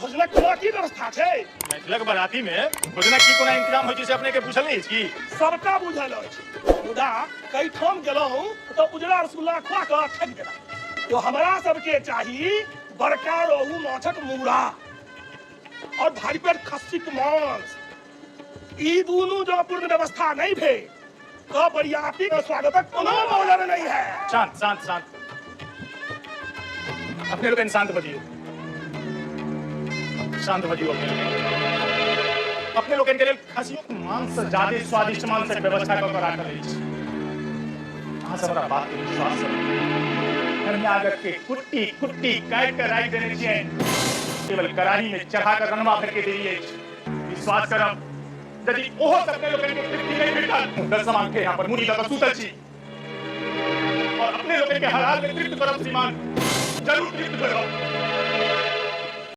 भोजनक कोना की व्यवस्था छै? मिथिलक बराती में भोजनक की कोना इंतजाम होइ छै से अपने के पूछल नहीं अछि की? सबटा बुझल अछि, मुदा कई ठाम गेलहुँ तऽ उजरा रसगुल्ला खुआ कऽ ठकि देलक। तो हमरा सबके चाही बड़का रोहू माछक मूड़ा और भारी पेट खस्सीक मांस। ई दुनू जो पूर्ण व्यवस्था नहीं भेल तो बरियाती के स्वागतक कोनो मौजूद नहीं है। शांत शांत शांत। अपने लोग शांत बजियो, शांत बजियो। अपने लोग के लिए खस्सियों के मांस से ज्यादा स्वादिष्ट मांस के व्यवस्था कर कर राखल अछि। अहाँ सब हमरा बात के विश्वास करू। कन्यागत के कुट्टी कुट्टी काट कर राखि देने छियै, केवल कड़ाही में चढ़ा कर रनवा भर के देलिए। विश्वास करब, यदि ओहो सबके लोग के तृप्ति नहीं भेटल दस समान के यहाँ पर मुड़ी लगा सुतल छी और अपने लोग के हलाल में तृप्त करब श्रीमान, जरूर तृप्त करब।